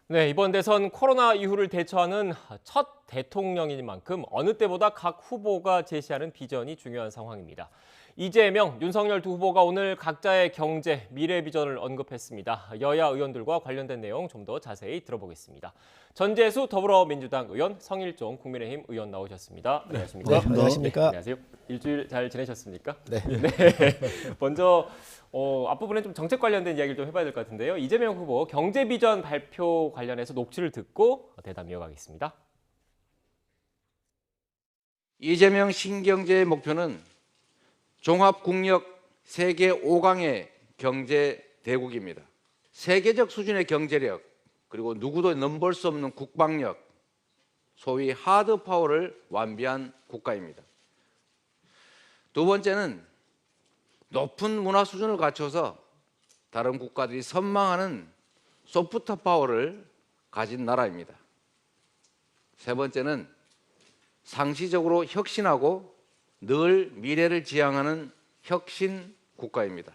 네, 이번 대선 코로나 이후를 대처하는 첫 대통령인 만큼 어느 때보다 각 후보가 제시하는 비전이 중요한 상황입니다. 이재명, 윤석열 두 후보가 오늘 각자의 경제, 미래 비전을 언급했습니다. 여야 의원들과 관련된 내용 좀 더 자세히 들어보겠습니다. 전재수 더불어민주당 의원, 성일종 국민의힘 의원 나오셨습니다. 안녕하십니까? 네, 안녕하십니까? 네, 안녕하세요. 일주일 잘 지내셨습니까? 네. 먼저 앞부분에 좀 정책 관련된 이야기를 좀 해봐야 될 것 같은데요. 이재명 후보 경제 비전 발표 관련해서 녹취를 듣고 대담 이어가겠습니다. 이재명 신경제의 목표는 종합국력 세계 5강의 경제 대국입니다. 세계적 수준의 경제력, 그리고 누구도 넘볼 수 없는 국방력, 소위 하드 파워를 완비한 국가입니다. 두 번째는 높은 문화 수준을 갖춰서 다른 국가들이 선망하는 소프트 파워를 가진 나라입니다. 세 번째는 상시적으로 혁신하고 늘 미래를 지향하는 혁신 국가입니다.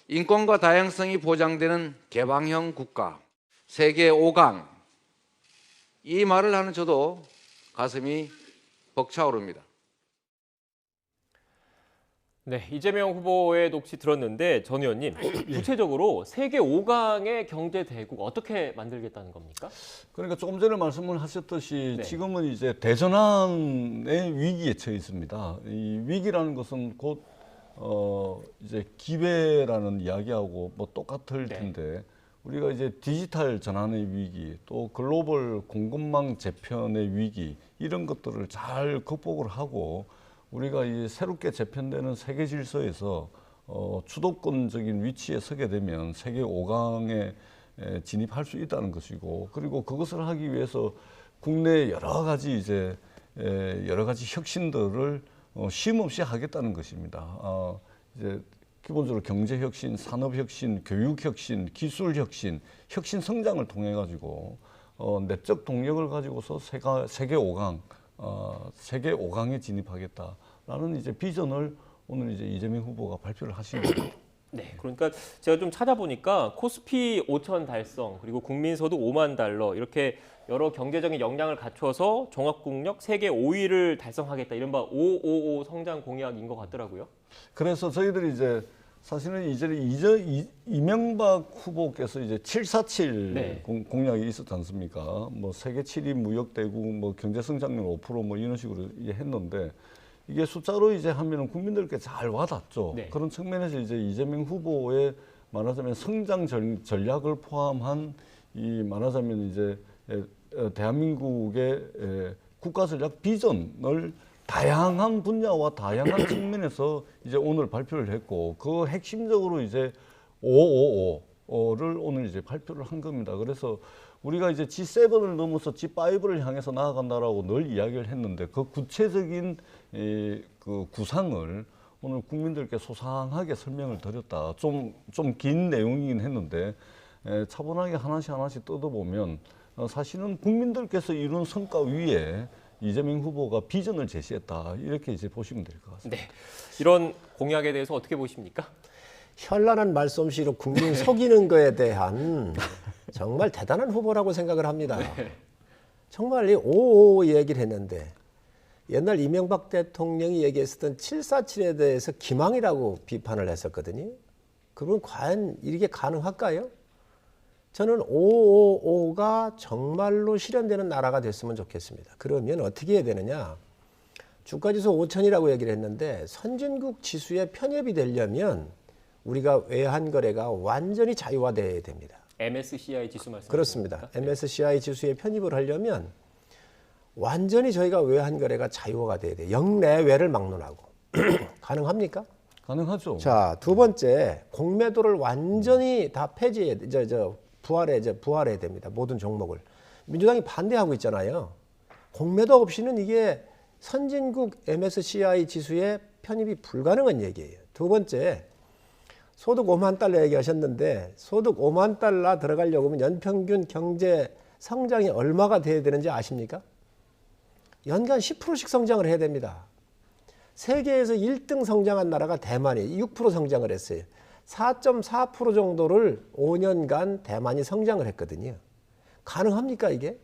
인권과 다양성이 보장되는 개방형 국가, 세계 5강, 이 말을 하는 저도 가슴이 벅차오릅니다. 네, 이재명 후보의 녹취 들었는데 전 의원님, 구체적으로 세계 5강의 경제 대국 어떻게 만들겠다는 겁니까? 그러니까 조금 전에 말씀을 하셨듯이 네. 지금은 이제 대전환의 위기에 처해 있습니다. 이 위기라는 것은 곧 이제 기회라는 이야기하고 뭐 똑같을 네. 텐데 우리가 이제 디지털 전환의 위기, 또 글로벌 공급망 재편의 위기 이런 것들을 잘 극복을 하고 우리가 이 새롭게 재편되는 세계 질서에서 주도권적인 위치에 서게 되면 세계 5강에 진입할 수 있다는 것이고, 그리고 그것을 하기 위해서 국내 여러 가지 이제 여러 가지 혁신들을 쉼 없이 하겠다는 것입니다. 이제 기본적으로 경제 혁신, 산업 혁신, 교육 혁신, 기술 혁신, 혁신 성장을 통해 가지고 내적 동력을 가지고서 세계 5강 세계 5강에 진입하겠다라는 이제 비전을 오늘 이제 이재명 후보가 발표를 하신 겁니다. 네, 그러니까 제가 좀 찾아보니까 코스피 5천 달성, 그리고 국민소득 5만 달러 이렇게 여러 경제적인 역량을 갖춰서 종합국력 세계 5위를 달성하겠다, 이른바 555 성장 공약인 것 같더라고요. 그래서 저희들이 이제 사실은 이제 이명박 후보께서 이제 747 네. 공약이 있었지 않습니까? 뭐 세계 7위 무역대국, 뭐 경제 성장률 5%뭐 이런 식으로 이제 했는데 이게 숫자로 이제 하면은 국민들께 잘 와닿죠. 네. 그런 측면에서 이제 이재명 후보의 말하자면 성장 전략을 포함한 이 말하자면 이제 대한민국의 국가 전략 비전을 다양한 분야와 다양한 측면에서 이제 오늘 발표를 했고, 그 핵심적으로 이제 555를 오늘 이제 발표를 한 겁니다. 그래서 우리가 이제 G7을 넘어서 G5를 향해서 나아간다라고 늘 이야기를 했는데 그 구체적인 그 구상을 오늘 국민들께 소상하게 설명을 드렸다. 좀 긴 내용이긴 했는데 차분하게 하나씩 뜯어보면 사실은 국민들께서 이룬 성과 위에 이재명 후보가 비전을 제시했다, 이렇게 이제 보시면 될 것 같습니다. 네, 이런 공약에 대해서 어떻게 보십니까? 현란한 말솜씨로 국민 속이는 거에 대한 정말 대단한 후보라고 생각을 합니다. 정말 이 555 얘기를 했는데 옛날 이명박 대통령이 얘기했었던 747에 대해서 기망이라고 비판을 했었거든요. 그러면 과연 이게 가능할까요? 저는 555가 정말로 실현되는 나라가 됐으면 좋겠습니다. 그러면 어떻게 해야 되느냐? 주가지수 5,000이라고 얘기를 했는데 선진국 지수에 편입이 되려면 우리가 외환거래가 완전히 자유화돼야 됩니다. MSCI 지수 말씀하시는 그렇습니다. 겁니까? MSCI 지수에 편입을 하려면 완전히 저희가 외환거래가 자유화가 돼야 돼요. 역내외를 막론하고. 가능합니까? 가능하죠. 자, 두 번째, 공매도를 완전히 다 폐지해, 부활해야 됩니다. 모든 종목을. 민주당이 반대하고 있잖아요. 공매도 없이는 이게 선진국 MSCI 지수에 편입이 불가능한 얘기예요. 두 번째, 소득 5만 달러 얘기하셨는데 소득 5만 달러 들어가려고 하면 연평균 경제 성장이 얼마가 돼야 되는지 아십니까? 연간 10%씩 성장을 해야 됩니다. 세계에서 1등 성장한 나라가 대만이 6% 성장을 했어요. 4.4% 정도를 5년간 대만이 성장을 했거든요. 가능합니까 이게?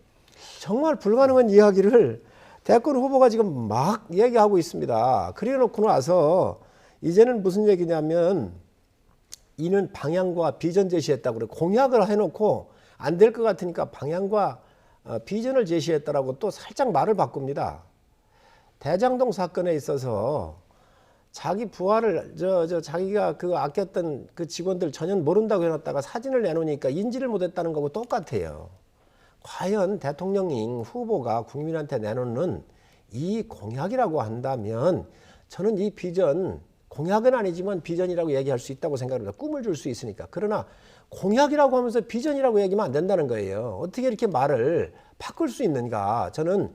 정말 불가능한 이야기를 대권 후보가 지금 막 얘기하고 있습니다. 그래 놓고 나서 이제는 무슨 얘기냐면 이는 방향과 비전 제시했다고 그래. 공약을 해놓고 안 될 것 같으니까 방향과 비전을 제시했다라고 또 살짝 말을 바꿉니다. 대장동 사건에 있어서 자기 부하를 자기가 그 아꼈던 그 직원들 전혀 모른다고 해놨다가 사진을 내놓으니까 인지를 못했다는 거고 똑같아요. 과연 대통령 후보가 국민한테 내놓는 이 공약이라고 한다면 저는 이 비전, 공약은 아니지만 비전이라고 얘기할 수 있다고 생각합니다. 꿈을 줄 수 있으니까. 그러나 공약이라고 하면서 비전이라고 얘기하면 안 된다는 거예요. 어떻게 이렇게 말을 바꿀 수 있는가. 저는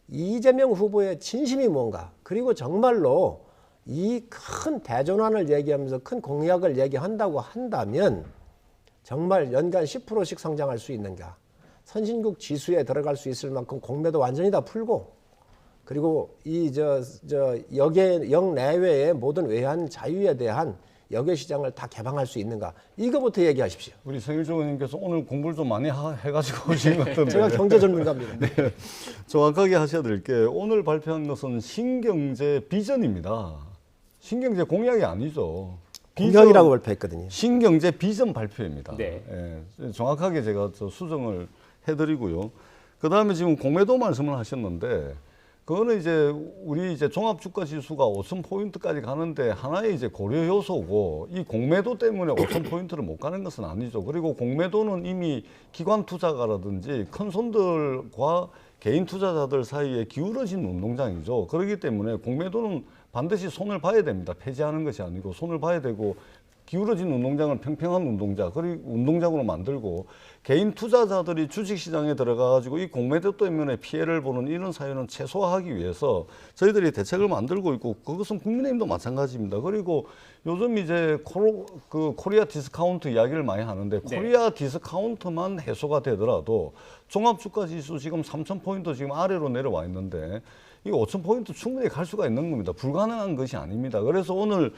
이재명 후보의 진심이 뭔가, 그리고 정말로 이 큰 대전환을 얘기하면서 큰 공약을 얘기한다고 한다면 정말 연간 10%씩 성장할 수 있는가, 선진국 지수에 들어갈 수 있을 만큼 공매도 완전히 다 풀고, 그리고 이 역 내외의 모든 외환 자유에 대한 역외 시장을 다 개방할 수 있는가, 이거부터 얘기하십시오. 우리 성일종 의원님께서 오늘 공부를 좀 많이 해가지고 오신 것 같은데. 제가 경제 전문가입니다. 네, 정확하게 하셔야 될 게 오늘 발표한 것은 신경제 비전입니다. 신경제 공약이 아니죠. 공약이라고 발표했거든요. 신경제 비전 발표입니다. 네. 예, 정확하게 제가 수정을 해드리고요. 그 다음에 지금 공매도 말씀을 하셨는데, 그거는 이제 우리 이제 종합주가지수가 5,000포인트까지 가는데 하나의 이제 고려 요소고, 이 공매도 때문에 5,000포인트를 못 가는 것은 아니죠. 그리고 공매도는 이미 기관 투자가라든지 큰 손들과 개인 투자자들 사이에 기울어진 운동장이죠. 그렇기 때문에 공매도는 반드시 손을 봐야 됩니다. 폐지하는 것이 아니고 손을 봐야 되고, 기울어진 운동장을 평평한 운동장, 그리고 운동장으로 만들고, 개인 투자자들이 주식시장에 들어가가지고 이 공매도 때문에 피해를 보는 이런 사유는 최소화하기 위해서 저희들이 대책을 만들고 있고, 그것은 국민의힘도 마찬가지입니다. 그리고 요즘 이제 코리아 디스카운트 이야기를 많이 하는데, 네. 코리아 디스카운트만 해소가 되더라도 종합주가지수 지금 3,000포인트 지금 아래로 내려와 있는데, 이 5,000포인트 충분히 갈 수가 있는 겁니다. 불가능한 것이 아닙니다. 그래서 오늘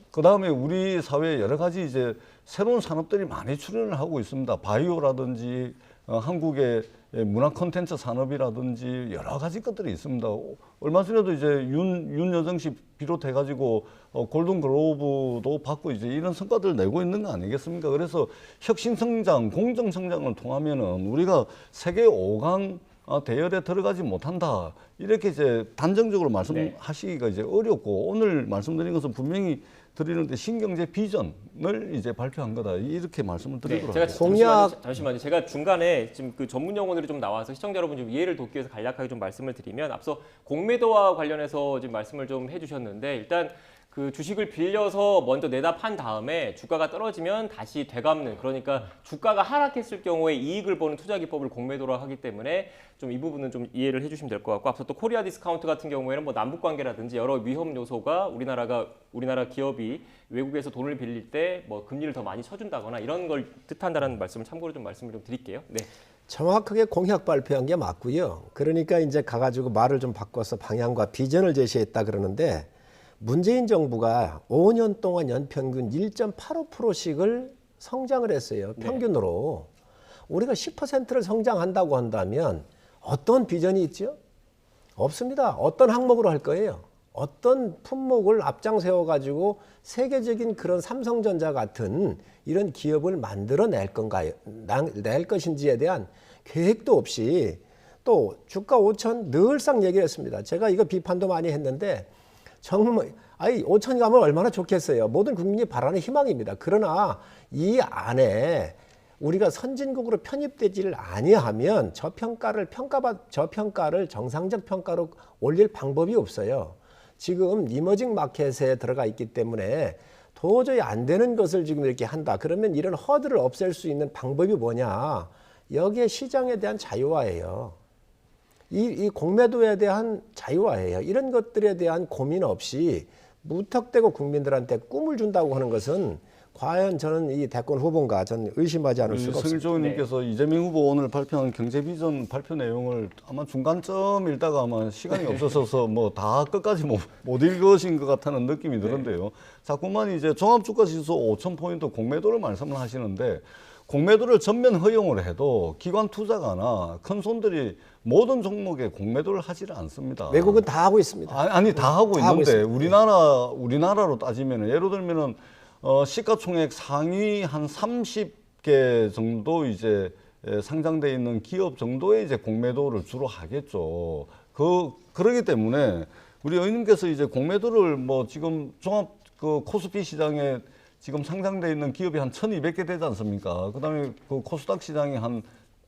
그 다음에 우리 사회에 여러 가지 이제 새로운 산업들이 많이 출현을 하고 있습니다. 바이오라든지 한국의 문화 콘텐츠 산업이라든지 여러 가지 것들이 있습니다. 얼마 전에도 이제 윤여정 씨 비롯해가지고 골든 글로브도 받고 이제 이런 성과들을 내고 있는 거 아니겠습니까? 그래서 혁신 성장, 공정 성장을 통하면은 우리가 세계 5강 대열에 들어가지 못한다, 이렇게 이제 단정적으로 말씀하시기가 이제 어렵고, 오늘 말씀드린 것은 분명히 드리는데 신경제 비전을 이제 발표한 거다, 이렇게 말씀을 드리도록 제가 하겠습니다. 잠시만요. 제가 중간에 지금 그 전문 용어들이 좀 나와서 시청자 여러분 좀 이해를 돕기 위해서 간략하게 좀 말씀을 드리면, 앞서 공매도와 관련해서 지금 말씀을 좀 해주셨는데, 일단 그 주식을 빌려서 먼저 내다 판 다음에 주가가 떨어지면 다시 되갚는, 그러니까 주가가 하락했을 경우에 이익을 보는 투자 기법을 공매도라 하기 때문에 좀 이 부분은 좀 이해를 해주시면 될 것 같고, 앞서 또 코리아 디스카운트 같은 경우에는 뭐 남북 관계라든지 여러 위험 요소가 우리나라 기업이 외국에서 돈을 빌릴 때 뭐 금리를 더 많이 쳐준다거나 이런 걸 뜻한다는 말씀을 참고로 좀 말씀을 좀 드릴게요. 네. 정확하게 공약 발표한 게 맞고요. 그러니까 이제 가가지고 말을 좀 바꿔서 방향과 비전을 제시했다 그러는데, 문재인 정부가 5년 동안 연평균 1.85%씩을 성장을 했어요. 평균으로. 우리가 10%를 성장한다고 한다면 어떤 비전이 있죠? 없습니다. 어떤 항목으로 할 거예요? 어떤 품목을 앞장 세워가지고 세계적인 그런 삼성전자 같은 이런 기업을 만들어낼 건가요? 낼 것인지에 대한 계획도 없이, 또 주가 5천 늘상 얘기를 했습니다. 제가 이거 비판도 많이 했는데, 정말 5천 가면 얼마나 좋겠어요. 모든 국민이 바라는 희망입니다. 그러나 이 안에 우리가 선진국으로 편입되지를 아니하면 저평가를 정상적 평가로 올릴 방법이 없어요. 지금 이머징 마켓에 들어가 있기 때문에 도저히 안 되는 것을 지금 이렇게 한다. 그러면 이런 허들을 없앨 수 있는 방법이 뭐냐? 여기에 시장에 대한 자유화예요. 이 공매도에 대한 자유화예요. 이런 것들에 대한 고민 없이 무턱대고 국민들한테 꿈을 준다고 하는 것은 과연 저는 이 대권 후보인가 저는 의심하지 않을 수가 없습니다. 성일조 의원님께서 이재명 후보 오늘 발표한 경제비전 발표 내용을 아마 중간점 읽다가 아마 시간이 없어서 뭐 다 끝까지 못 읽으신 것 같다는 느낌이 드는데요. 자꾸만 이제 종합주가지수 5,000포인트 공매도를 말씀을 하시는데 공매도를 전면 허용을 해도 기관 투자가나 큰 손들이 모든 종목에 공매도를 하지를 않습니다. 외국은 다 하고 있습니다. 아니 다 하고 다 하고 있는데 있습니다. 우리나라로 따지면은 예를 들면은 시가총액 상위 한 30개 정도 이제 상장돼 있는 기업 정도의 이제 공매도를 주로 하겠죠. 그러기 때문에 우리 의원님께서 이제 공매도를 뭐 지금 종합 그 코스피 시장에 지금 상장돼 있는 기업이 한 1,200개 되지 않습니까? 그다음에 그 코스닥 시장이 한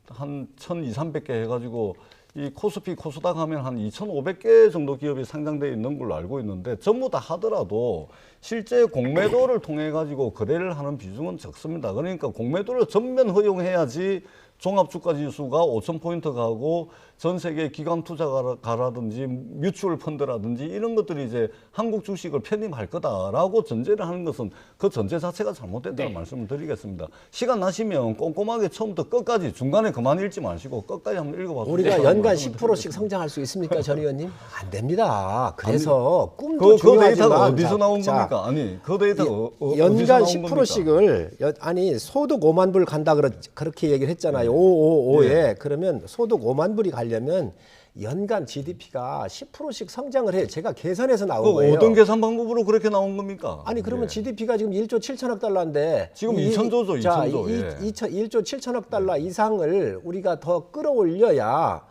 1,200, 300개 해가지고 이 코스피, 코스닥 하면 한 2,500개 정도 기업이 상장돼 있는 걸로 알고 있는데 전부 다 하더라도 실제 공매도를 통해 가지고 거래를 하는 비중은 적습니다. 그러니까 공매도를 전면 허용해야지 종합주가지수가 5,000포인트 가고 전 세계 기관 투자가라든지 뮤추얼 펀드라든지 이런 것들이 이제 한국 주식을 편입할 거다라고 전제를 하는 것은 그 전제 자체가 잘못됐다는 말씀을 드리겠습니다. 시간 나시면 꼼꼼하게 처음부터 끝까지 중간에 그만 읽지 마시고 끝까지 한번 읽어봐 주세요. 우리가 연간 10%씩 성장할 수 있습니까, 전 의원님? 안 됩니다. 그래서 꿈도 중요하지만 데이터가 어디서 나온 자, 겁니까? 아니, 그 데이터가 연간 어디서 나온 10%씩을 아니 소득 5만 불 간다 그렇게 얘기를 했잖아요. 555에 예. 그러면 소득 5만 불이 가려면 연간 GDP가 10%씩 성장을 해요. 제가 계산해서 나온 그 거예요. 어떤 계산 방법으로 그렇게 나온 겁니까? 아니 그러면 예. GDP가 지금 1조 7천억 달러인데 지금 2천조죠, 2천조. 예. 1조 7천억 달러 이상을 우리가 더 끌어올려야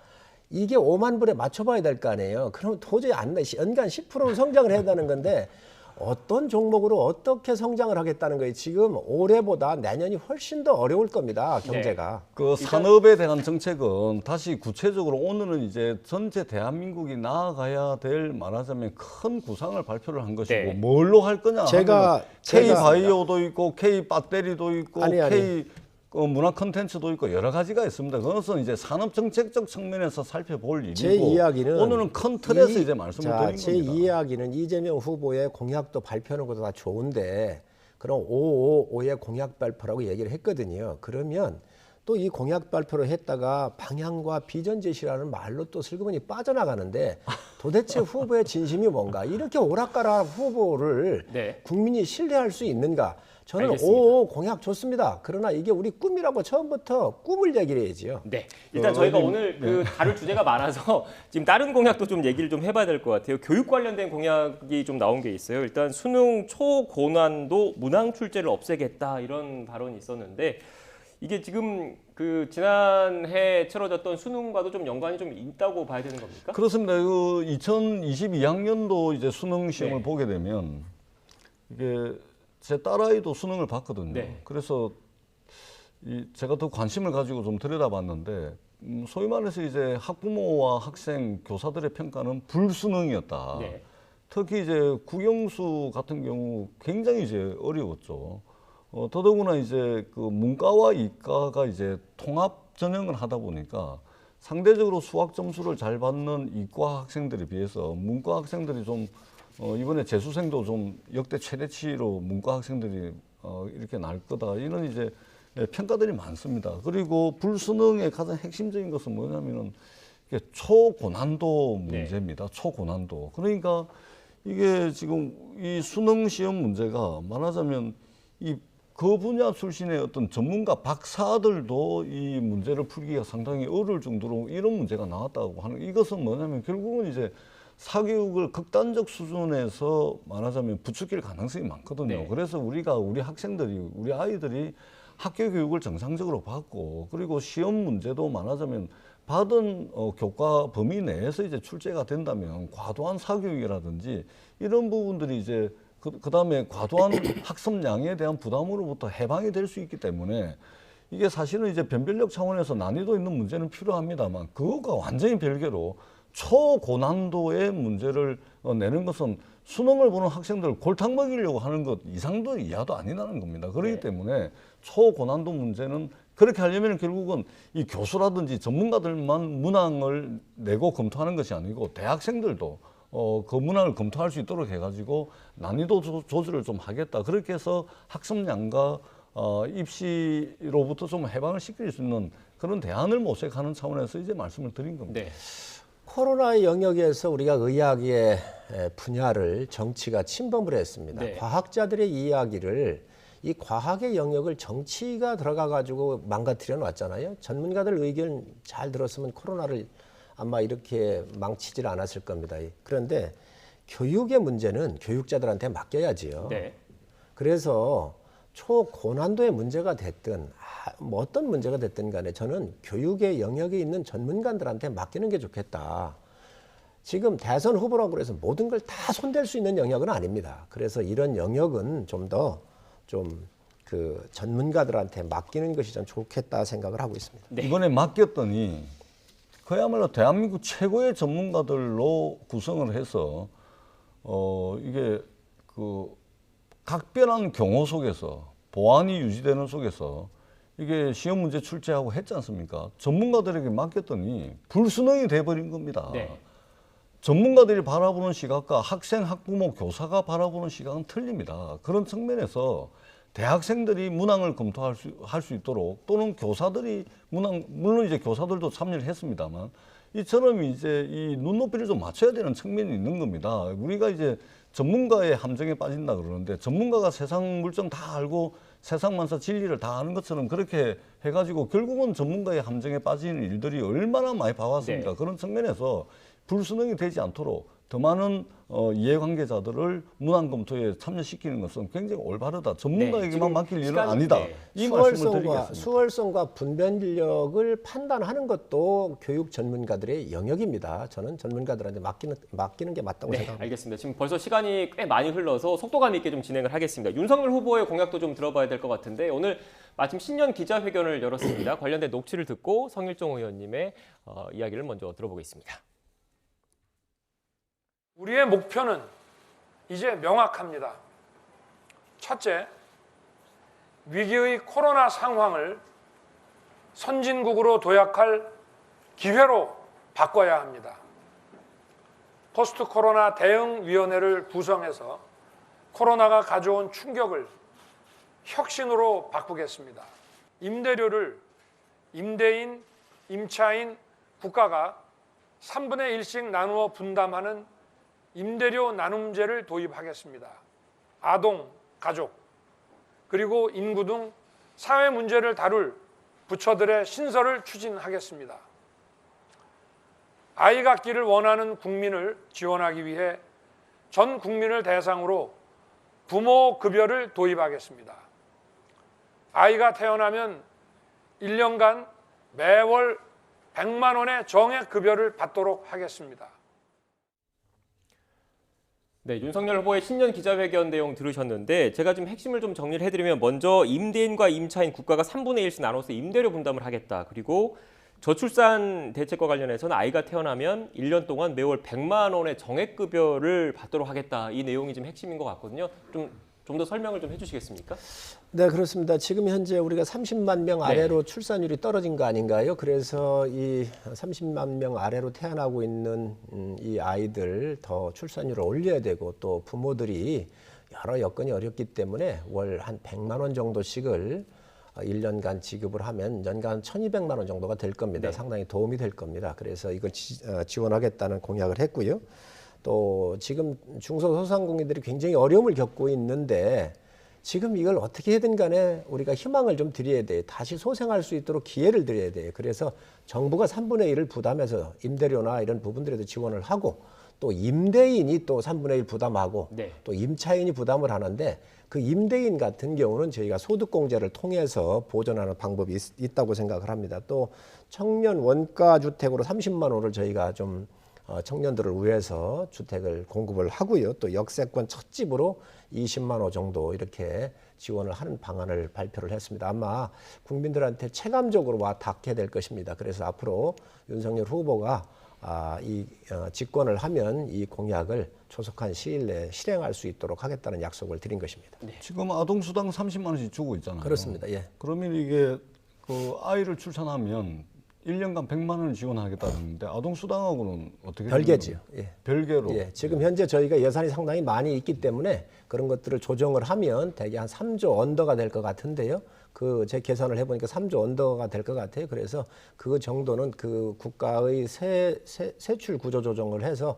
이게 5만 불에 맞춰봐야 될 거 아니에요. 그럼 도저히 안 돼. 연간 10% 성장을 해야 되는 건데 어떤 종목으로 어떻게 성장을 하겠다는 거예요. 지금 올해보다 내년이 훨씬 더 어려울 겁니다. 경제가. 그 산업에 대한 정책은 다시 구체적으로 오늘은 이제 전체 대한민국이 나아가야 될 말하자면 큰 구상을 발표를 한 것이고 네. 뭘로 할 거냐 제가 K 바이오도 있고 K 배터리도 있고 아니. K 문화 콘텐츠도 있고 여러 가지가 있습니다. 그것은 이제 산업 정책적 측면에서 살펴볼 일이고 제 이야기는 오늘은 큰 틀에서 이제 말씀을 드린 제 겁니다. 이야기는 이재명 후보의 공약도 발표하는 것도 다 좋은데 그럼 555의 공약 발표라고 얘기를 했거든요. 그러면 또 이 공약 발표를 했다가 방향과 비전 제시라는 말로 또 슬그머니 빠져나가는데 도대체 후보의 진심이 뭔가? 이렇게 오락가락 후보를 네. 국민이 신뢰할 수 있는가? 저는 알겠습니다. 555 공약 좋습니다. 그러나 이게 우리 꿈이라고 처음부터 꿈을 얘기를 해야지요. 네. 일단 저희가 오늘 그 다룰 주제가 많아서 지금 다른 공약도 좀 얘기를 좀 해봐야 될 것 같아요. 교육 관련된 공약이 좀 나온 게 있어요. 일단 수능 초고난도 문항 출제를 없애겠다 이런 발언이 있었는데 이게 지금 그 지난해 치러졌던 수능과도 좀 연관이 좀 있다고 봐야 되는 겁니까? 그렇습니다. 그 2022학년도 이제 수능 시험을 네. 보게 되면 이게 제 딸아이도 수능을 봤거든요. 네. 그래서 제가 더 관심을 가지고 좀 들여다봤는데 소위 말해서 이제 학부모와 학생, 교사들의 평가는 불수능이었다. 네. 특히 이제 국영수 같은 경우 굉장히 이제 어려웠죠. 더더구나 이제 그 문과와 이과가 이제 통합 전형을 하다 보니까 상대적으로 수학 점수를 잘 받는 이과 학생들에 비해서 문과 학생들이 좀 이번에 재수생도 좀 역대 최대치로 문과 학생들이 이렇게 날 거다 이런 이제 평가들이 많습니다. 그리고 불수능의 가장 핵심적인 것은 뭐냐면은 이게 초고난도 문제입니다. 초고난도. 그러니까 이게 지금 이 수능 시험 문제가 말하자면 그 분야 출신의 어떤 전문가 박사들도 이 문제를 풀기가 상당히 어려울 정도로 이런 문제가 나왔다고 하는 이것은 뭐냐면 결국은 이제 사교육을 극단적 수준에서 말하자면 부추길 가능성이 많거든요. 네. 그래서 우리 학생들이 우리 아이들이 학교 교육을 정상적으로 받고 그리고 시험 문제도 말하자면 받은 교과 범위 내에서 이제 출제가 된다면 과도한 사교육이라든지 이런 부분들이 이제 그다음에 과도한 학습량에 대한 부담으로부터 해방이 될 수 있기 때문에 이게 사실은 이제 변별력 차원에서 난이도 있는 문제는 필요합니다만 그것과 완전히 별개로 초고난도의 문제를 내는 것은 수능을 보는 학생들 골탕 먹이려고 하는 것 이상도 이하도 아니라는 겁니다. 그렇기 때문에 초고난도 문제는 그렇게 하려면 결국은 이 교수라든지 전문가들만 문항을 내고 검토하는 것이 아니고 대학생들도 그 문항을 검토할 수 있도록 해가지고 난이도 조절을 좀 하겠다. 그렇게 해서 학습량과 입시로부터 좀 해방을 시킬 수 있는 그런 대안을 모색하는 차원에서 이제 말씀을 드린 겁니다. 네. 코로나 영역에서 우리가 의학의 분야를 정치가 침범을 했습니다. 네. 과학자들의 이야기를 이 과학의 영역을 정치가 들어가 가지고 망가뜨려 놨잖아요. 전문가들 의견 잘 들었으면 코로나를 아마 이렇게 망치질 않았을 겁니다. 그런데 교육의 문제는 교육자들한테 맡겨야지요. 네. 그래서 초고난도의 문제가 됐든 뭐 어떤 문제가 됐든 간에 저는 교육의 영역에 있는 전문가들한테 맡기는 게 좋겠다. 지금 대선 후보라고 해서 모든 걸 다 손댈 수 있는 영역은 아닙니다. 그래서 이런 영역은 좀 더 그 전문가들한테 맡기는 것이 좀 좋겠다 생각을 하고 있습니다. 네. 이번에 맡겼더니 그야말로 대한민국 최고의 전문가들로 구성을 해서 이게 그 각별한 경호 속에서 보안이 유지되는 속에서 이게 시험 문제 출제하고 했지 않습니까? 전문가들에게 맡겼더니 불순응이 돼버린 겁니다. 네. 전문가들이 바라보는 시각과 학생, 학부모, 교사가 바라보는 시각은 틀립니다. 그런 측면에서 대학생들이 문항을 검토할 수 있도록 또는 교사들이 문항, 물론 이제 교사들도 참여를 했습니다만 이처럼 이제 이 눈높이를 좀 맞춰야 되는 측면이 있는 겁니다. 우리가 이제 전문가의 함정에 빠진다 그러는데 전문가가 세상 물정 다 알고 세상 만사 진리를 다 아는 것처럼 그렇게 해가지고 결국은 전문가의 함정에 빠지는 일들이 얼마나 많이 봐왔습니까? 네. 그런 측면에서 불순응이 되지 않도록 더 많은 이해관계자들을 문항 검토에 참여시키는 것은 굉장히 올바르다. 전문가에게만 지금 맡길 일은 시간- 아니다. 네. 이 말씀을 수월성과 드리겠습니다. 수월성과 분별력을 판단하는 것도 교육 전문가들의 영역입니다. 저는 전문가들한테 맡기는 게 맞다고 네, 생각합니다. 알겠습니다. 지금 벌써 시간이 꽤 많이 흘러서 속도감 있게 좀 진행을 하겠습니다. 윤석열 후보의 공약도 좀 들어봐야 될 것 같은데 오늘 마침 신년 기자회견을 열었습니다. 관련된 녹취를 듣고 성일종 의원님의 이야기를 먼저 들어보겠습니다. 우리의 목표는 이제 명확합니다. 첫째, 위기의 코로나 상황을 선진국으로 도약할 기회로 바꿔야 합니다. 포스트 코로나 대응위원회를 구성해서 코로나가 가져온 충격을 혁신으로 바꾸겠습니다. 임대료를 임대인, 임차인, 국가가 3분의 1씩 나누어 분담하는 임대료 나눔제를 도입하겠습니다. 아동, 가족, 그리고 인구 등 사회 문제를 다룰 부처들의 신설을 추진하겠습니다. 아이 갖기를 원하는 국민을 지원하기 위해 전 국민을 대상으로 부모 급여를 도입하겠습니다. 아이가 태어나면 1년간 매월 100만 원의 정액 급여를 받도록 하겠습니다. 네, 윤석열 후보의 신년 기자회견 내용 들으셨는데 제가 좀 핵심을 좀 정리를 해드리면 먼저 임대인과 임차인 국가가 3분의 1씩 나눠서 임대료 분담을 하겠다. 그리고 저출산 대책과 관련해서는 아이가 태어나면 1년 동안 매월 100만 원의 정액급여를 받도록 하겠다. 이 내용이 좀 핵심인 것 같거든요. 좀 더 설명을 좀 해주시겠습니까? 네, 그렇습니다. 지금 현재 우리가 30만 명 아래로 출산율이 떨어진 거 아닌가요? 그래서 이 30만 명 아래로 태어나고 있는 이 아이들 더 출산율을 올려야 되고 또 부모들이 여러 여건이 어렵기 때문에 월 한 100만 원 정도씩을 1년간 지급을 하면 연간 1,200만 원 정도가 될 겁니다. 네. 상당히 도움이 될 겁니다. 그래서 이걸 지원하겠다는 공약을 했고요. 또 지금 중소소상공인들이 굉장히 어려움을 겪고 있는데 지금 이걸 어떻게 해든 간에 우리가 희망을 좀 드려야 돼요. 다시 소생할 수 있도록 기회를 드려야 돼요. 그래서 정부가 3분의 1을 부담해서 임대료나 이런 부분들에도 지원을 하고 또 임대인이 또 3분의 1 부담하고 네. 또 임차인이 부담을 하는데 그 임대인 같은 경우는 저희가 소득공제를 통해서 보전하는 방법이 있다고 생각을 합니다. 또 청년 원가 주택으로 30만 원을 저희가 좀 청년들을 위해서 주택을 공급을 하고요. 또 역세권 첫 집으로 20만 원 정도 이렇게 지원을 하는 방안을 발표를 했습니다. 아마 국민들한테 체감적으로 와 닿게 될 것입니다. 그래서 앞으로 윤석열 후보가 집권을 하면 이 공약을 조속한 시일 내에 실행할 수 있도록 하겠다는 약속을 드린 것입니다. 지금 아동수당 30만 원씩 주고 있잖아요. 그렇습니다. 예. 그러면 이게 그 아이를 출산하면 1년간 100만 원을 지원하겠다는데 아동수당하고는 어떻게 별개지요. 되는 예. 겁니까? 별개로. 예, 지금 현재 저희가 예산이 상당히 많이 있기 때문에 그런 것들을 조정을 하면 대개 한 3조 언더가 될 것 같은데요. 그 제 계산을 해보니까 3조 언더가 될 것 같아요. 그래서 그 정도는 그 국가의 세출 구조 조정을 해서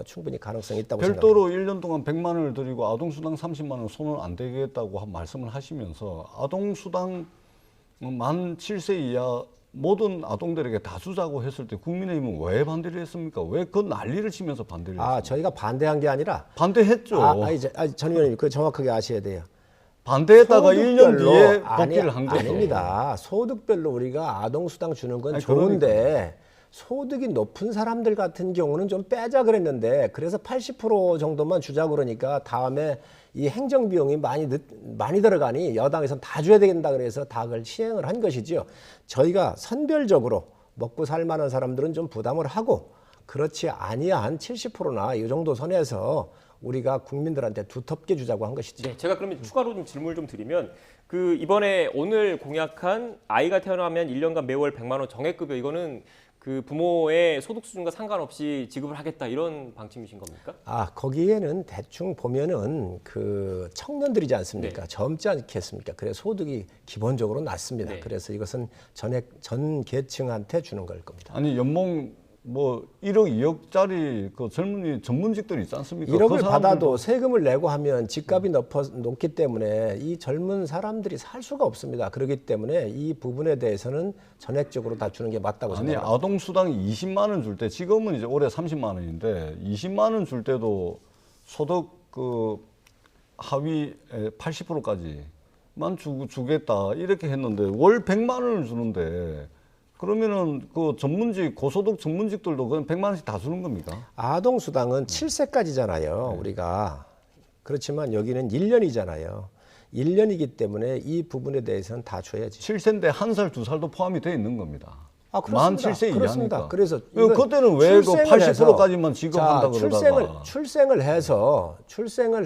충분히 가능성이 있다고 별도로 생각합니다. 1년 동안 100만 원을 드리고 아동수당 30만 원 손을 안 대겠다고 말씀을 하시면서 아동수당 만 7세 이하 모든 아동들에게 다 주자고 했을 때 국민의힘은 왜 반대를 했습니까? 왜 그 난리를 치면서 반대를 했습니까? 저희가 반대한 게 아니라 반대했죠. 전 의원님 그 정확하게 아셔야 돼요. 반대했다가 1년 뒤에 아니, 복귀를 한 거죠. 아닙니다. 소득별로 우리가 아동수당 주는 건 아니, 좋은데 소득이 높은 사람들 같은 경우는 좀 빼자 그랬는데 그래서 80% 정도만 주자 그러니까 다음에 이 행정 비용이 많이 들어가니 여당에서는 다 줘야 된다 그래서 다 그걸 시행을 한 것이죠. 저희가 선별적으로 먹고 살 만한 사람들은 좀 부담을 하고 그렇지 아니한 70%나 이 정도 선에서 우리가 국민들한테 두텁게 주자고 한 것이죠. 네, 제가 그러면 추가로 좀 질문을 좀 드리면 그 이번에 오늘 공약한 아이가 태어나면 1년간 매월 100만 원 정액급여 이거는 그 부모의 소득 수준과 상관없이 지급을 하겠다 이런 방침이신 겁니까? 거기에는 대충 보면은 그 청년들이지 않습니까? 네. 젊지 않겠습니까? 그래서 소득이 기본적으로 낮습니다. 네. 그래서 이것은 전 계층한테 주는 걸 겁니다. 아니 연봉 뭐 1억, 2억짜리 그 젊은이 전문직들이 있지 않습니까? 1억을 그 받아도 세금을 내고 하면 집값이 높기 때문에 이 젊은 사람들이 살 수가 없습니다. 그렇기 때문에 이 부분에 대해서는 전액적으로 다 주는 게 맞다고 아니 생각합니다. 아동수당 20만 원 줄 때 지금은 이제 올해 30만 원인데 20만 원 줄 때도 소득 그 하위 80%까지만 주겠다 이렇게 했는데 월 100만 원을 주는데 그러면은 그 전문직 고소득 전문직들도 그냥 100만 원씩 다 주는 겁니까? 아동수당은 7세까지잖아요. 우리가. 그렇지만 여기는 1년이잖아요. 1년이기 때문에 이 부분에 대해서는 다 줘야지. 7세인데 1살, 2살도 포함이 돼 있는 겁니다. 그렇습니다. 만 7세 그렇습니다. 이하니까. 그래서 그때는 왜 그 출생을 해서 80%까지만 지급한다 그러다가 출생을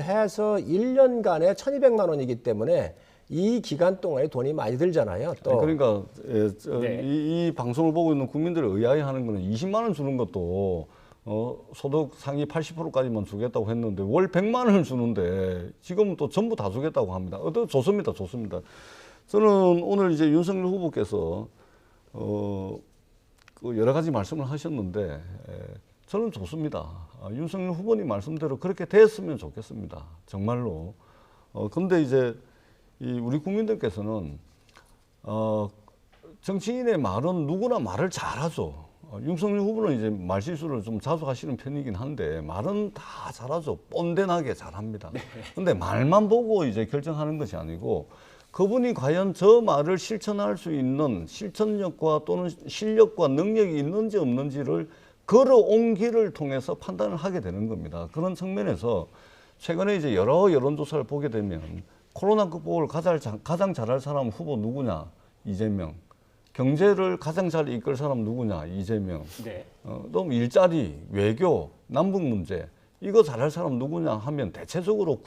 해서 1년간에 1,200만 원이기 때문에 이 기간 동안에 돈이 많이 들잖아요. 또 그러니까 네. 이 방송을 보고 있는 국민들을 의아해하는 거는 20만 원 주는 것도 소득 상위 80%까지만 주겠다고 했는데 월 100만 원을 주는데 지금은 또 전부 다 주겠다고 합니다. 좋습니다, 좋습니다. 저는 오늘 이제 윤석열 후보께서 그 여러 가지 말씀을 하셨는데 저는 좋습니다. 윤석열 후보님 말씀대로 그렇게 됐으면 좋겠습니다. 정말로. 근데 이제 우리 국민들께서는 정치인의 말은 누구나 말을 잘하죠. 윤석열 후보는 이제 말실수를 좀 자주 하시는 편이긴 한데 말은 다 잘하죠. 뻔뻔하게 잘합니다. 근데 말만 보고 이제 결정하는 것이 아니고 그분이 과연 저 말을 실천할 수 있는 실천력과 또는 실력과 능력이 있는지 없는지를 걸어온기를 통해서 판단을 하게 되는 겁니다. 그런 측면에서 최근에 이제 여러 여론조사를 보게 되면 코로나 극복을 가장 잘할 사람 후보 누구냐? 이재명. 경제를 가장 잘 이끌 사람 누구냐? 이재명. 네. 또 일자리, 외교, 남북 문제 이거 잘할 사람 누구냐 하면 대체적으로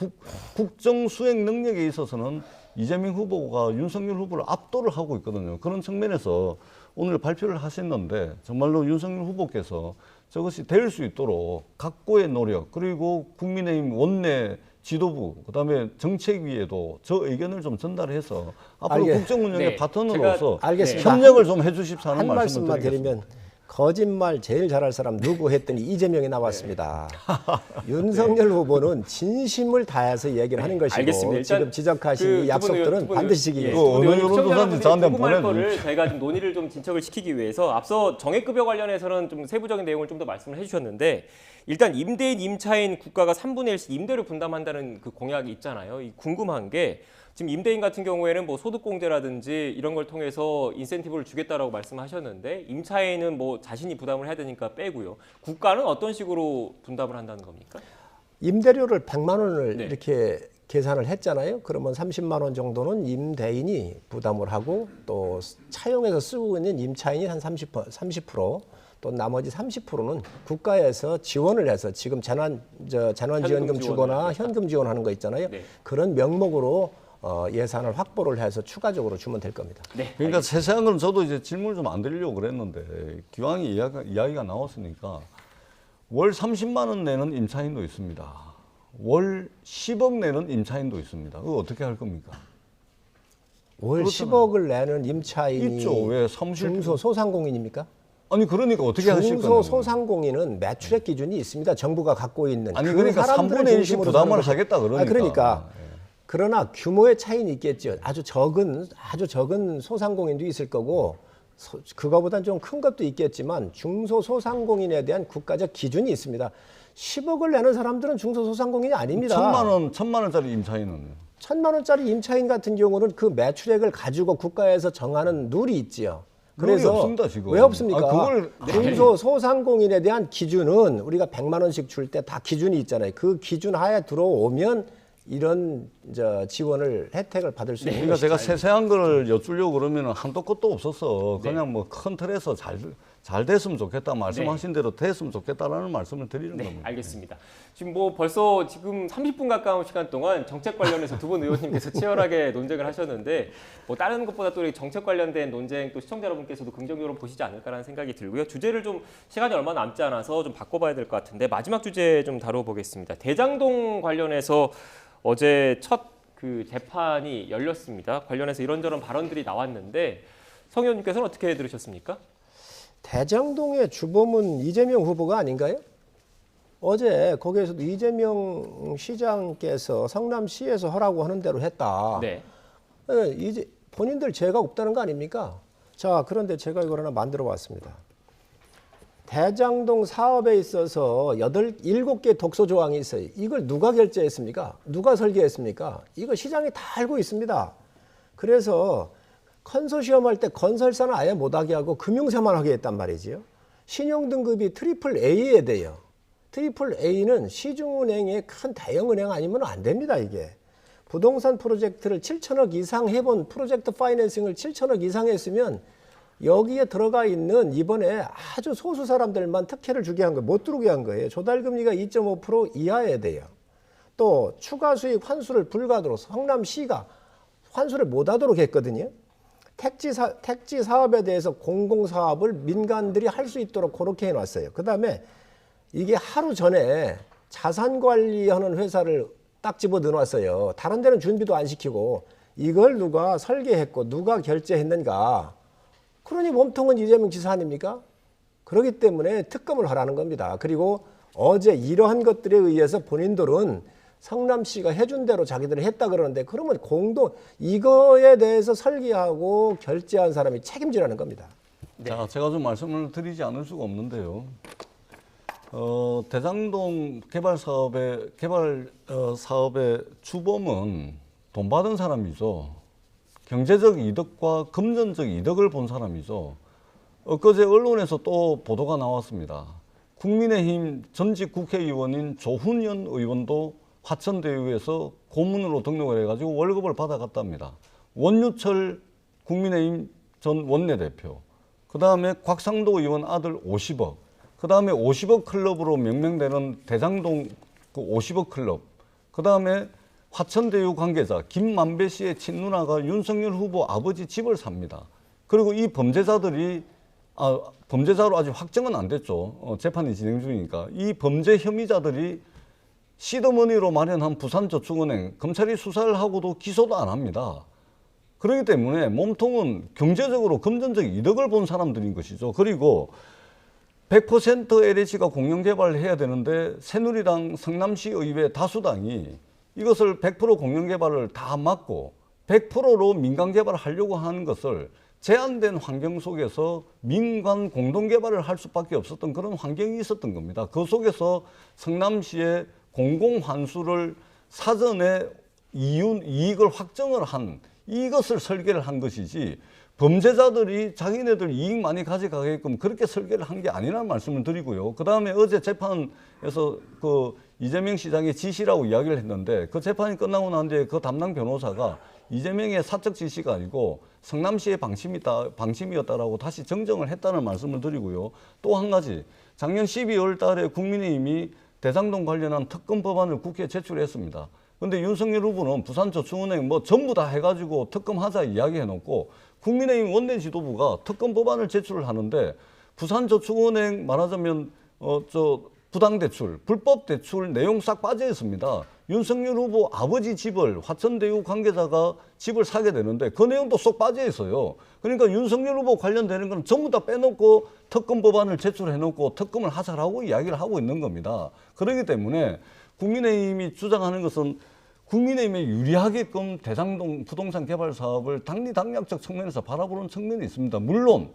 국정 수행 능력에 있어서는 이재명 후보가 윤석열 후보를 압도를 하고 있거든요. 그런 측면에서 오늘 발표를 하셨는데 정말로 윤석열 후보께서 저것이 될 수 있도록 각고의 노력 그리고 국민의힘 원내 지도부 그다음에 정책위에도 저 의견을 좀 전달해서 앞으로 국정 운영의 네. 파트너로서 알겠습니다. 협력을 좀 해주십사는 한 말씀을 말씀만 드리겠습니다. 드리면 거짓말 제일 잘할 사람 누구 했더니 이재명이 나왔습니다. 윤석열 후보는 진심을 다해서 얘기를 하는 것이고 알겠습니다. 일단 지금 지적하신 그 이 약속들은 반드시 지키겠습니다. 이거 어느 여론조사인지 저한테 궁금할 보내주십시오. 거를 저희가 좀 논의를 좀 진척을 시키기 위해서 앞서 정액급여 관련해서는 좀 세부적인 내용을 좀 더 말씀을 해주셨는데 일단 임대인, 임차인 국가가 3분의 1씩 임대료 분담한다는 그 공약이 있잖아요. 이 궁금한 게 지금 임대인 같은 경우에는 뭐 소득공제라든지 이런 걸 통해서 인센티브를 주겠다라고 말씀하셨는데 임차인은 뭐 자신이 부담을 해야 되니까 빼고요. 국가는 어떤 식으로 분담을 한다는 겁니까? 임대료를 100만 원을 네. 이렇게 계산을 했잖아요. 그러면 30만 원 정도는 임대인이 부담을 하고 또 차용해서 쓰고 있는 임차인이 한 30%, 또 나머지 30%는 국가에서 지원을 해서 지금 재난지원금 주거나 현금 지원하는 거 있잖아요. 네. 그런 명목으로 예산을 확보를 해서 추가적으로 주면 될 겁니다. 네. 그러니까 세세한 건 저도 이제 질문을 좀 안 드리려고 그랬는데 기왕이 이야기가 나왔으니까 월 30만 원 내는 임차인도 있습니다. 월 10억 내는 임차인도 있습니다. 그거 어떻게 할 겁니까? 월 그렇잖아요. 10억을 내는 임차인이 있죠. 왜 사무실 중소소상공인입니까? 아니 그러니까 어떻게 하실 거냐고. 중소소상공인은 매출액 기준이 있습니다. 정부가 갖고 있는. 아니 그 그러니까 사람들을 3분의 1씩 중심으로 부담을 사는 것이- 하겠다 그러니까. 그러니까 그러나 규모의 차이는 있겠죠. 아주 적은 소상공인도 있을 거고 그거보다는 좀 큰 것도 있겠지만 중소소상공인에 대한 국가적 기준이 있습니다. 10억을 내는 사람들은 중소소상공인이 아닙니다. 1,000만 원짜리 임차인은 1,000만 원짜리 임차인 같은 경우는 그 매출액을 가지고 국가에서 정하는 룰이 있지요. 룰이 없습니다, 지금. 왜 없습니까? 그걸 중소소상공인에 대한 기준은 우리가 100만 원씩 줄 때 다 기준이 있잖아요. 그 기준 하에 들어오면 이런 지원을 혜택을 받을 수 있는 그러니까 것이죠. 제가 세세한 걸 여쭈려고 그러면 한도 끝도 없었어. 그냥 뭐 큰 틀에서 잘 됐으면 좋겠다. 말씀하신 대로 됐으면 좋겠다라는 말씀을 드리는 네, 겁니다. 알겠습니다. 지금 뭐 벌써 지금 30분 가까운 시간 동안 정책 관련해서 두 분 의원님께서 치열하게 논쟁을 하셨는데 뭐 다른 것보다 또 이 정책 관련된 논쟁 또 시청자 여러분께서도 긍정적으로 보시지 않을까라는 생각이 들고요. 주제를 좀 시간이 얼마 남지 않아서 좀 바꿔봐야 될 것 같은데 마지막 주제 좀 다뤄보겠습니다. 대장동 관련해서 어제 첫 그 재판이 열렸습니다. 관련해서 이런저런 발언들이 나왔는데 성 의원님께서는 어떻게 들으셨습니까? 대장동의 주범은 이재명 후보가 아닌가요? 어제 거기에서도 이재명 시장께서 성남시에서 하라고 하는 대로 했다. 네. 이제 본인들 죄가 없다는 거 아닙니까? 자, 그런데 제가 이걸 하나 만들어 왔습니다. 대장동 사업에 있어서 7개 독소 조항이 있어요. 이걸 누가 결제했습니까? 누가 설계했습니까? 이거 시장이 다 알고 있습니다. 그래서 컨소시엄 할 때 건설사는 아예 못하게 하고 금융사만 하게 했단 말이지요. 신용등급이 트리플 A에 돼요. 트리플 A는 시중은행의 큰 대형은행 아니면 안 됩니다, 이게. 부동산 프로젝트를 7천억 이상 해본 프로젝트 파이낸싱을 7천억 이상 했으면 여기에 들어가 있는 이번에 아주 소수 사람들만 특혜를 주게 한 거예요. 못 들어오게 한 거예요. 조달금리가 2.5% 이하에 돼요. 또 추가 수익 환수를 불가하도록 성남시가 환수를 못하도록 했거든요. 택지 사업에 대해서 공공사업을 민간들이 할 수 있도록 그렇게 해놨어요. 그 다음에 이게 하루 전에 자산관리하는 회사를 딱 집어 넣어놨어요. 다른 데는 준비도 안 시키고 이걸 누가 설계했고 누가 결제했는가. 그러니 몸통은 이재명 지사 아닙니까? 그렇기 때문에 특검을 하라는 겁니다. 그리고 어제 이러한 것들에 의해서 본인들은 성남시가 해준 대로 자기들이 했다 그러는데 그러면 이거에 대해서 설계하고 결제한 사람이 책임지라는 겁니다. 자, 제가 좀 말씀을 드리지 않을 수가 없는데요. 대장동 개발 사업의 주범은 돈 받은 사람이죠. 경제적 이득과 금전적 이득을 본 사람이죠. 엊그제 언론에서 또 보도가 나왔습니다. 국민의힘 전직 국회의원인 조훈현 의원도 화천대유에서 고문으로 등록을 해가지고 월급을 받아갔답니다. 원유철 국민의힘 전 원내대표, 그 다음에 곽상도 의원 아들 50억, 그 다음에 50억 클럽으로 명명되는 대장동 그 50억 클럽, 그 다음에 화천대유 관계자 김만배 씨의 친누나가 윤석열 후보 아버지 집을 삽니다. 그리고 이 범죄자들이 범죄자로 아직 확정은 안 됐죠. 재판이 진행 중이니까. 이 범죄 혐의자들이 시드머니로 마련한 부산저축은행 검찰이 수사를 하고도 기소도 안 합니다. 그렇기 때문에 몸통은 경제적으로 금전적 이득을 본 사람들인 것이죠. 그리고 100% LH가 공영개발을 해야 되는데 새누리당 성남시 의회 다수당이 이것을 100% 공영개발을 다 막고 100%로 민간개발을 하려고 하는 것을 제한된 환경 속에서 민간 공동개발을 할 수밖에 없었던 그런 환경이 있었던 겁니다. 그 속에서 성남시의 공공환수를 사전에 이익을 확정을 한 이것을 설계를 한 것이지 범죄자들이 자기네들 이익 많이 가져가게끔 그렇게 설계를 한 게 아니라는 말씀을 드리고요. 그 다음에 어제 재판에서 그 이재명 시장의 지시라고 이야기를 했는데 그 재판이 끝나고 난 뒤에 그 담당 변호사가 이재명의 사적 지시가 아니고 성남시의 방침이었다라고 다시 정정을 했다는 말씀을 드리고요. 또 한 가지, 작년 12월 달에 국민의힘이 대장동 관련한 특검 법안을 국회에 제출했습니다. 근데 윤석열 후보는 부산저축은행 뭐 전부 다 해가지고 특검하자 이야기해놓고 국민의힘 원내 지도부가 특검 법안을 제출을 하는데 부산저축은행 말하자면 부당대출, 불법대출 내용 싹 빠져 있습니다. 윤석열 후보 아버지 집을 화천대유 관계자가 집을 사게 되는데 그 내용도 쏙 빠져 있어요. 그러니까 윤석열 후보 관련되는 건 전부 다 빼놓고 특검 법안을 제출해놓고 특검을 하자라고 이야기를 하고 있는 겁니다. 그렇기 때문에 국민의힘이 주장하는 것은 국민의힘에 유리하게끔 대장동 부동산 개발 사업을 당리당략적 측면에서 바라보는 측면이 있습니다. 물론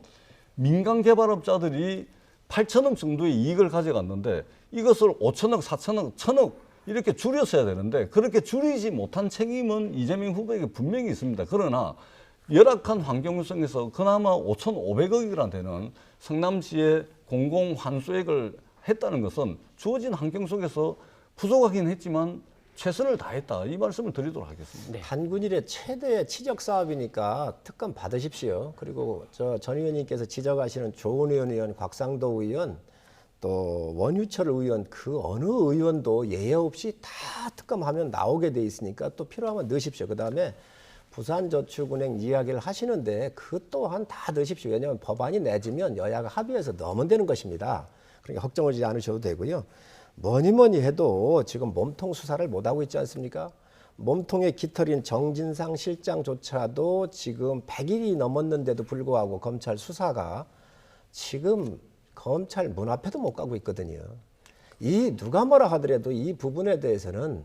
민간 개발업자들이 8천억 정도의 이익을 가져갔는데 이것을 5천억, 4천억, 1천억 이렇게 줄였어야 되는데 그렇게 줄이지 못한 책임은 이재명 후보에게 분명히 있습니다. 그러나 열악한 환경 속에서 그나마 5,500억이나 되는 성남시의 공공환수액을 했다는 것은 주어진 환경 속에서 부족하긴 했지만 최선을 다했다. 이 말씀을 드리도록 하겠습니다. 네. 한군일의 최대 치적 사업이니까 특검 받으십시오. 그리고 전 의원님께서 지적하시는 조은현 의원, 곽상도 의원, 또 원유철 의원 그 어느 의원도 예외 없이 다 특검하면 나오게 돼 있으니까 또 필요하면 넣으십시오. 그다음에 부산저축은행 이야기를 하시는데 그 또한 다 넣으십시오. 왜냐하면 법안이 내지면 여야가 합의해서 넣으면 되는 것입니다. 그러니까 걱정하지 않으셔도 되고요. 뭐니 해도 지금 몸통 수사를 못하고 있지 않습니까? 몸통의 깃털인 정진상 실장조차도 지금 100일이 넘었는데도 불구하고 검찰 수사가 지금 검찰 문 앞에도 못 가고 있거든요. 이 누가 뭐라 하더라도 이 부분에 대해서는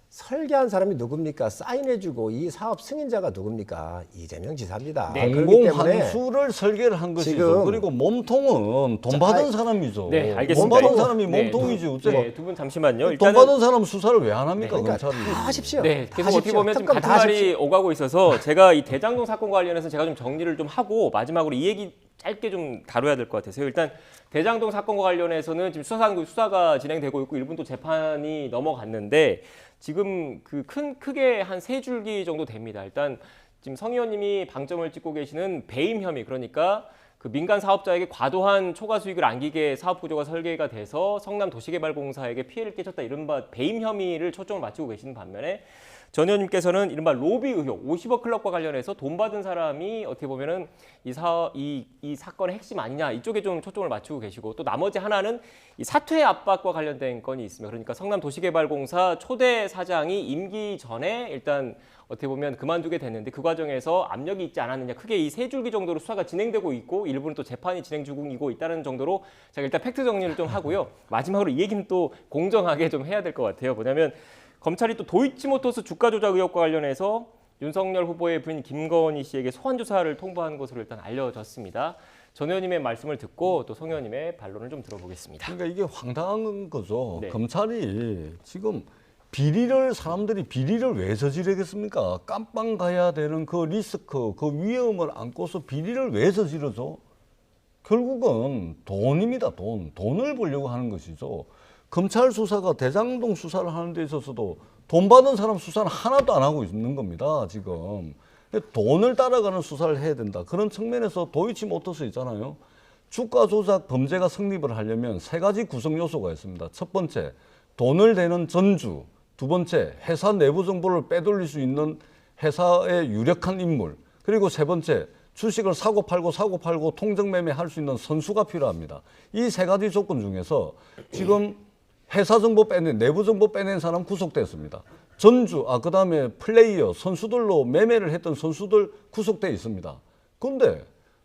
설계한 사람이 누굽니까? 사인해주고 이 사업 승인자가 누굽니까? 이재명 지사입니다. 네. 그렇기 때문에 공공환수를 설계를 한 것이죠. 지금 그리고 몸통은 돈 받은 사람이죠. 네, 알겠습니다. 돈 받은 사람이 네, 몸통이지. 어째 네, 두 분 잠시만요. 돈 받은 사람 수사를 왜 안 합니까? 그러니까 검찰이. 다 하십시오. 네, 다 계속 어떻게 하십시오. 보면 좀 특검 같은 다 말이 하십시오. 오가고 있어서 제가 이 대장동 사건과 관련해서 제가 좀 정리를 좀 하고 마지막으로 이 얘기 짧게 좀 다뤄야 될 것 같아서요. 일단 대장동 사건과 관련해서는 지금 수사가 진행되고 있고 일본 또 재판이 넘어갔는데 지금 크게 한 3줄기 정도 됩니다. 일단 지금 성 의원님이 방점을 찍고 계시는 배임 혐의, 그러니까 그 민간 사업자에게 과도한 초과 수익을 안기게 사업 구조가 설계가 돼서 성남 도시개발공사에게 피해를 끼쳤다, 이른바 배임 혐의를 초점을 맞추고 계시는 반면에 전 의원님께서는 이른바 로비 의혹, 50억 클럽과 관련해서 돈 받은 사람이 어떻게 보면은 이 사건의 핵심 아니냐, 이쪽에 좀 초점을 맞추고 계시고, 또 나머지 하나는 이 사퇴 압박과 관련된 건이 있습니다. 그러니까 성남 도시개발공사 초대 사장이 임기 전에 일단 어떻게 보면 그만두게 됐는데 그 과정에서 압력이 있지 않았느냐, 크게 이 3줄기 정도로 수사가 진행되고 있고 일부는 또 재판이 진행 중이고 있다는 정도로 제가 일단 팩트 정리를 좀 하고요. 마지막으로 이 얘기는 또 공정하게 좀 해야 될 것 같아요. 뭐냐면 검찰이 또 도이치모터스 주가 조작 의혹과 관련해서 윤석열 후보의 부인 김건희 씨에게 소환 조사를 통보한 것으로 일단 알려졌습니다. 전 의원님의 말씀을 듣고 또 성 의원님의 반론을 좀 들어보겠습니다. 그러니까 이게 황당한 거죠. 네. 검찰이 지금 사람들이 비리를 왜 저지르겠습니까? 깜빵 가야 되는 그 리스크, 그 위험을 안고서 비리를 왜 저지르죠? 결국은 돈입니다. 돈을 벌려고 하는 것이죠. 검찰 수사가 대장동 수사를 하는 데 있어서도 돈 받은 사람 수사는 하나도 안 하고 있는 겁니다. 지금 돈을 따라가는 수사를 해야 된다. 그런 측면에서 도이치모터스 있잖아요. 주가 조작 범죄가 성립을 하려면 3가지 구성 요소가 있습니다. 첫 번째, 돈을 대는 전주. 두 번째, 회사 내부 정보를 빼돌릴 수 있는 회사의 유력한 인물. 그리고 세 번째, 주식을 사고 팔고 통정 매매할 수 있는 선수가 필요합니다. 이 3가지 조건 중에서 지금 회사 정보 빼낸, 내부 정보 빼낸 사람 구속됐습니다. 전주, 그다음에 플레이어, 선수들로 매매를 했던 선수들 구속돼 있습니다. 그런데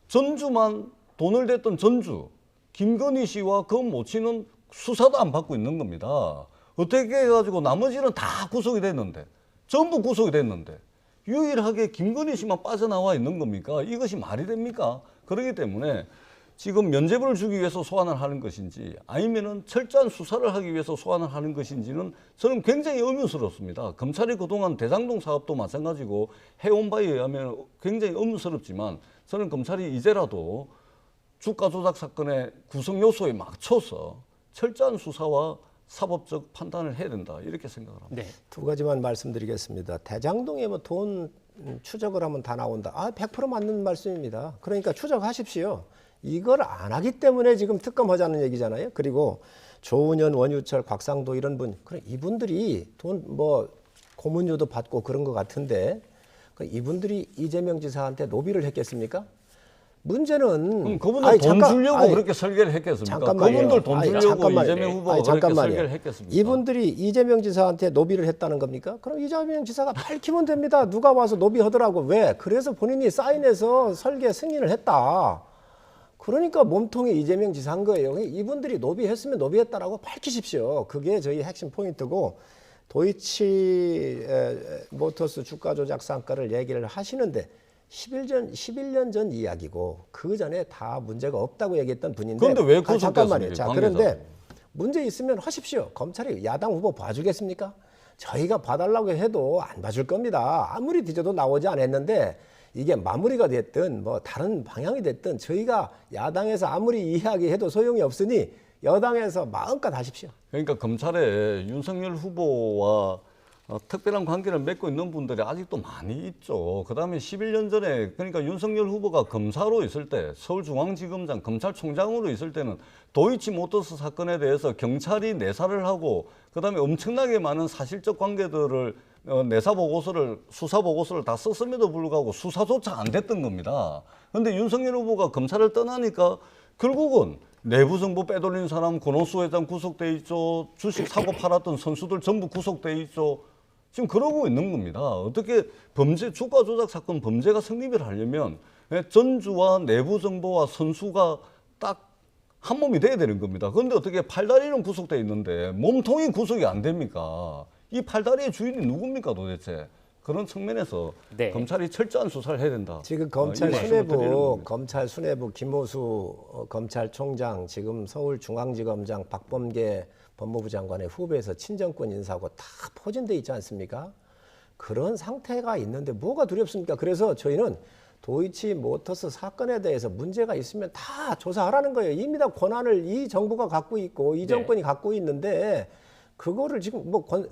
전주만 돈을 댔던 전주, 김건희 씨와 그 모친은 수사도 안 받고 있는 겁니다. 어떻게 해가지고 나머지는 다 구속이 됐는데, 전부 구속이 됐는데 유일하게 김건희 씨만 빠져나와 있는 겁니까? 이것이 말이 됩니까? 그렇기 때문에 지금 면죄부를 주기 위해서 소환을 하는 것인지 아니면은 철저한 수사를 하기 위해서 소환을 하는 것인지는 저는 굉장히 의문스럽습니다. 검찰이 그동안 대장동 사업도 마찬가지고 해온 바에 의하면 굉장히 의문스럽지만 저는 검찰이 이제라도 주가 조작 사건의 구성 요소에 맞춰서 철저한 수사와 사법적 판단을 해야 된다, 이렇게 생각을 합니다. 네. 2가지만 말씀드리겠습니다. 대장동에 뭐 돈 추적을 하면 다 나온다. 100% 맞는 말씀입니다. 그러니까 추적하십시오. 이걸 안 하기 때문에 지금 특검하자는 얘기잖아요. 그리고 조은현, 원유철, 곽상도 이런 분, 그래 이분들이 돈 고문료도 받고 그런 것 같은데 이분들이 이재명 지사한테 노비를 했겠습니까? 문제는 그분들 돈 잠깐, 주려고 그렇게 설계를 했겠습니까? 잠깐만요. 그분들 돈 주려고 잠깐만요. 이재명 후보가 그렇게 잠깐만요. 설계를 했겠습니까? 이분들이 이재명 지사한테 노비를 했다는 겁니까? 그럼 이재명 지사가 밝히면 됩니다. 누가 와서 노비하더라고. 왜? 그래서 본인이 사인해서 설계 승인을 했다. 그러니까 몸통이 이재명 지사인 거예요. 이분들이 노비했으면 노비했다라고 밝히십시오. 그게 저희 핵심 포인트고 도이치 모터스 주가 조작 사건을 얘기를 하시는데 11년 전 이야기고 그 전에 다 문제가 없다고 얘기했던 분인데. 그런데 왜 구속됐습니까? 잠깐만요. 자, 그런데 문제 있으면 하십시오. 검찰이 야당 후보 봐주겠습니까? 저희가 봐달라고 해도 안 봐줄 겁니다. 아무리 뒤져도 나오지 않았는데 이게 마무리가 됐든 뭐 다른 방향이 됐든 저희가 야당에서 아무리 이야기해도 소용이 없으니 여당에서 마음껏 하십시오. 그러니까 검찰에 윤석열 후보와 특별한 관계를 맺고 있는 분들이 아직도 많이 있죠. 그다음에 11년 전에 그러니까 윤석열 후보가 검사로 있을 때 서울중앙지검장 검찰총장으로 있을 때는 도이치모터스 사건에 대해서 경찰이 내사를 하고 그다음에 엄청나게 많은 사실적 관계들을 내사 보고서를 수사 보고서를 다 썼음에도 불구하고 수사조차 안 됐던 겁니다. 그런데 윤석열 후보가 검찰을 떠나니까 결국은 내부 정보 빼돌린 사람 권오수 회장 구속돼 있죠. 주식 사고 팔았던 선수들 전부 구속돼 있죠. 지금 그러고 있는 겁니다. 어떻게 범죄 주가 조작 사건 범죄가 성립을 하려면 전주와 내부 정보와 선수가 딱 한 몸이 돼야 되는 겁니다. 그런데 어떻게 팔다리는 구속돼 있는데 몸통이 구속이 안 됩니까? 이 팔다리의 주인이 누굽니까 도대체? 그런 측면에서 네. 검찰이 철저한 수사를 해야 된다. 지금 이 말씀을 드리는 겁니다. 검찰 수뇌부 김호수 검찰총장, 지금 서울중앙지검장 박범계 법무부 장관의 후배에서 친정권 인사하고 다 포진돼 있지 않습니까? 그런 상태가 있는데 뭐가 두렵습니까? 그래서 저희는 도이치 모터스 사건에 대해서 문제가 있으면 다 조사하라는 거예요. 이미 다 권한을 이 정부가 갖고 있고 이 정권이 갖고 있는데 그거를 지금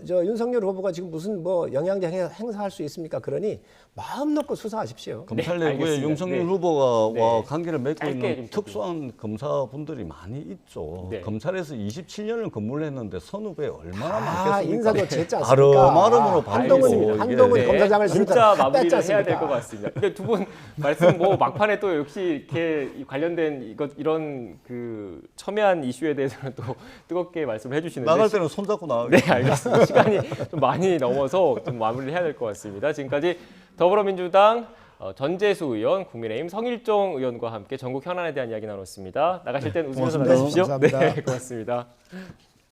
윤석열 후보가 지금 무슨 영향력 행사할 수 있습니까? 그러니 마음 놓고 수사하십시오. 검찰 네, 내부에 알겠습니다. 윤석열 네. 후보와 네. 관계를 맺고 짧게 있는 좀 특수한 검사분들이 많이 있죠. 네. 검찰에서 27년을 근무를 했는데 선후배 얼마나 많겠습니까? 인사도 쟀지 않습니까? 아름아름으로 한동훈 네, 검사장을 진짜 다 마무리를 뺐지 해야 될 않습니까? 것 같습니다. 근데 두 분 말씀 막판에 또 역시 이렇게 관련된 이런 그 첨예한 이슈에 대해서는 또 뜨겁게 말씀을 해주시는데 나갈 때는 손잡고 나가겠습니다. 네, 알겠습니다. 시간이 좀 많이 넘어서 좀 마무리를 해야 될 것 같습니다. 지금까지 더불어민주당 전재수 의원, 국민의힘 성일종 의원과 함께 전국 현안에 대한 이야기 나눴습니다. 나가실 때는 웃으면서 고맙습니다. 나가십시오. 감사합니다. 네, 고맙습니다.